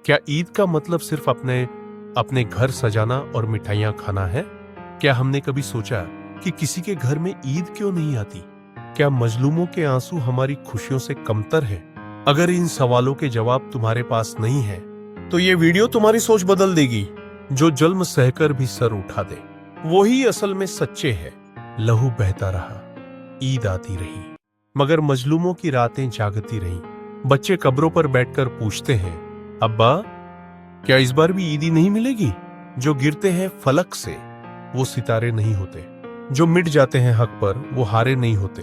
क्या ईद का मतलब सिर्फ अपने घर सजाना और मिठाइयां खाना है? क्या हमने कभी सोचा कि किसी के घर में ईद क्यों नहीं आती? क्या मजलूमों के आंसू हमारी खुशियों से कमतर है? अगर इन सवालों के जवाब तुम्हारे पास नहीं है तो ये वीडियो तुम्हारी सोच बदल देगी। जो जुल्म सहकर भी सर उठा दे वो ही असल में सच्चे है। लहू बहता रहा, ईद आती रही, मगर मजलूमों की रातें जागती रहीं। बच्चे कब्रों पर बैठकर पूछते हैं, अब्बा क्या इस बार भी ईदी नहीं मिलेगी? जो गिरते हैं फलक से वो सितारे नहीं होते, जो मिट जाते हैं हक पर वो हारे नहीं होते।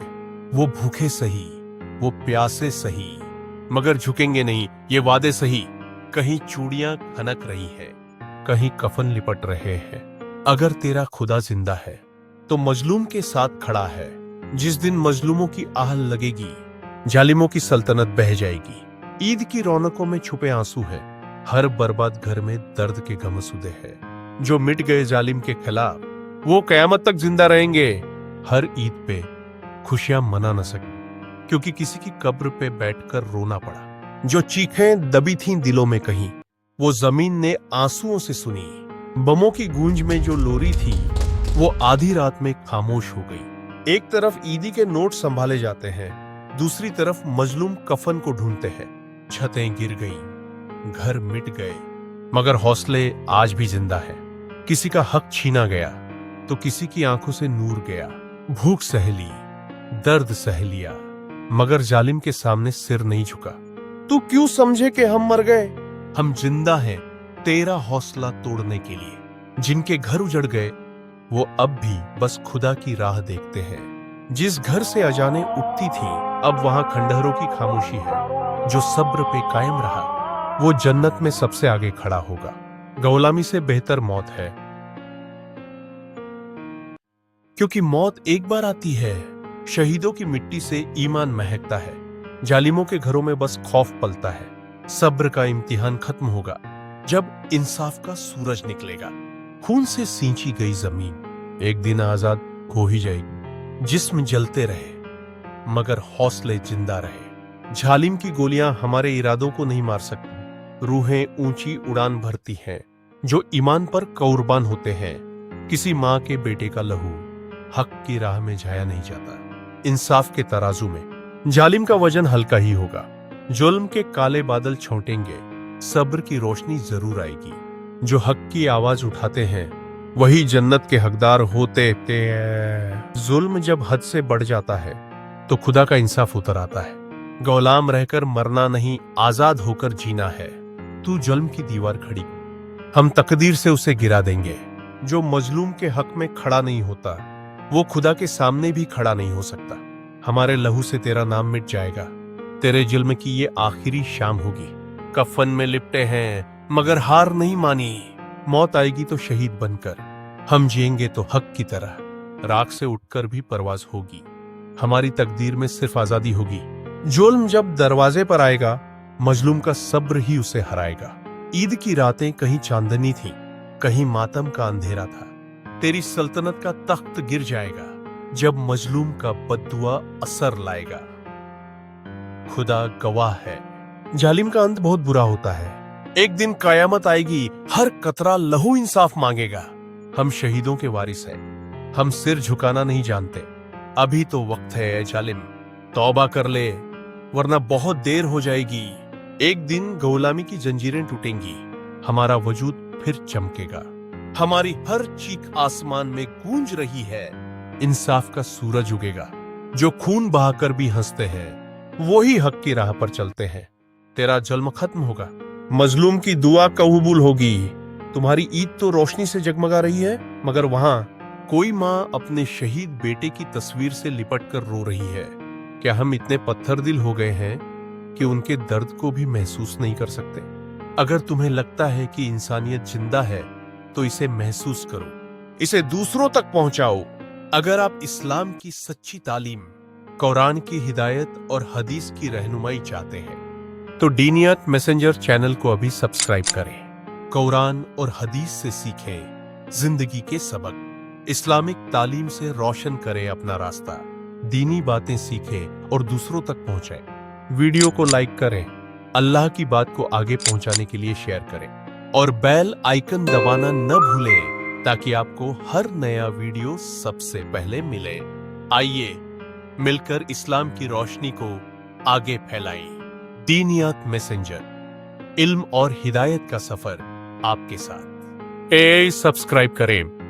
वो भूखे सही, वो प्यासे सही, मगर झुकेंगे नहीं, ये वादे सही। कहीं चूड़ियां खनक रही है, कहीं कफन लिपट रहे हैं। अगर तेरा खुदा जिंदा है तो मजलूम के साथ खड़ा है। जिस दिन मजलूमों की आहल लगेगी, जालिमों की सल्तनत बह जाएगी। ईद की रौनकों में छुपे आंसू है, हर बर्बाद घर में दर्द के गमसूदे हैं। जो मिट गए जालिम के खिलाफ वो कयामत तक जिंदा रहेंगे। हर ईद पे खुशियां मना न सकी क्योंकि किसी की कब्र पे बैठकर रोना पड़ा। जो चीखें दबी थीं दिलों में कहीं वो जमीन ने आंसुओं से सुनी। बमों की गूंज में जो लोरी थी वो आधी रात में खामोश हो गई। एक तरफ ईदी के नोट संभाले जाते हैं, दूसरी तरफ मजलूम कफन को ढूंढते हैं। छतें गिर गईं, घर मिट गए, मगर हौसले आज भी जिंदा हैं। किसी का हक छीना गया तो किसी की आंखों से नूर गया। भूख सह ली, दर्द सह लिया, मगर जालिम के सामने सिर नहीं झुका। तू क्यों समझे कि हम मर गए? हम जिंदा हैं तेरा हौसला तोड़ने के लिए। जिनके घर उजड़ गए वो अब भी बस खुदा की राह देखते हैं। जिस घर से अजानें उठती थी अब वहां खंडहरों की खामोशी है। जो सब्र पे कायम रहा वो जन्नत में सबसे आगे खड़ा होगा। गुलामी से बेहतर मौत है, क्योंकि मौत एक बार आती है। शहीदों की मिट्टी से ईमान महकता है, जालिमों के घरों में बस खौफ पलता है। सब्र का इम्तिहान खत्म होगा जब इंसाफ का सूरज निकलेगा। खून से सींची गई जमीन एक दिन आजाद हो ही जाएगी। जिस्म जलते रहे मगर हौसले जिंदा रहे। जालिम की गोलियां हमारे इरादों को नहीं मार सकती। रूहें ऊंची उड़ान भरती हैं जो ईमान पर कुर्बान होते हैं। किसी माँ के बेटे का लहू हक की राह में जाया नहीं जाता। इंसाफ के तराजू में जालिम का वजन हल्का ही होगा। जुल्म के काले बादल छौंटेंगे, सब्र की रोशनी जरूर आएगी। जो हक की आवाज उठाते हैं वही जन्नत के हकदार होते हैं। जुल्म जब हद से बढ़ जाता है तो खुदा का इंसाफ उतर आता है। गुलाम रहकर मरना नहीं, आजाद होकर जीना है। तू जुल्म की दीवार खड़ी, हम तकदीर से उसे गिरा देंगे। जो मजलूम के हक में खड़ा नहीं होता वो खुदा के सामने भी खड़ा नहीं हो सकता। हमारे लहू से तेरा नाम मिट जाएगा। तेरे जुल्म की ये आखिरी शाम होगी। कफन में लिपटे हैं मगर हार नहीं मानी। मौत आएगी तो शहीद बनकर, हम जिएंगे तो हक की तरह। राख से उठकर भी परवाज होगी। हमारी तकदीर में सिर्फ आजादी होगी। जुल्म जब दरवाजे पर आएगा मजलूम का सब्र ही उसे हराएगा। ईद की रातें कहीं चांदनी थी, कहीं मातम का अंधेरा था। तेरी सल्तनत का तख्त गिर जाएगा जब मजलूम का बद्दुआ असर लाएगा। खुदा गवाह है, जालिम का अंत बहुत बुरा होता है। एक दिन कयामत आएगी, हर कतरा लहू इंसाफ मांगेगा। हम शहीदों के वारिस हैं, हम सिर झुकाना नहीं जानते। अभी तो वक्त है ऐ जालिम, तौबा कर ले वरना बहुत देर हो जाएगी। एक दिन गुलामी की जंजीरें टूटेंगी, हमारा वजूद फिर चमकेगा। हमारी हर चीख आसमान में गूंज रही है। इंसाफ का सूरज उगेगा। जो खून बहाकर भी हंसते हैं वो ही हक की राह पर चलते हैं। तेरा जुल्म खत्म होगा, मजलूम की दुआ कबूल होगी। तुम्हारी ईद तो रोशनी से जगमगा रही है, मगर वहां कोई माँ अपने शहीद बेटे की तस्वीर से लिपट कर रो रही है। क्या हम इतने पत्थर दिल हो गए हैं कि उनके दर्द को भी महसूस नहीं कर सकते? अगर तुम्हें लगता है कि इंसानियत जिंदा है तो इसे महसूस करो, इसे दूसरों तक पहुंचाओ। अगर आप इस्लाम की सच्ची तालीम, कुरान की हिदायत और हदीस की रहनुमाई चाहते हैं तो दीनियत मैसेंजर चैनल को अभी सब्सक्राइब करें। कुरान और हदीस से सीखें जिंदगी के सबक। इस्लामिक तालीम से रोशन करें अपना रास्ता। दीनी बातें सीखें और दूसरों तक पहुंचाएं। वीडियो को लाइक करें, अल्लाह की बात को आगे पहुंचाने के लिए शेयर करें और बेल आइकन दबाना न भूलें ताकि आपको हर नया वीडियो सबसे पहले मिले। आइए मिलकर इस्लाम की रोशनी को आगे फैलाएं। दीनियात मैसेंजर, इल्म और हिदायत का सफर आपके साथ। सब्सक्राइब करें।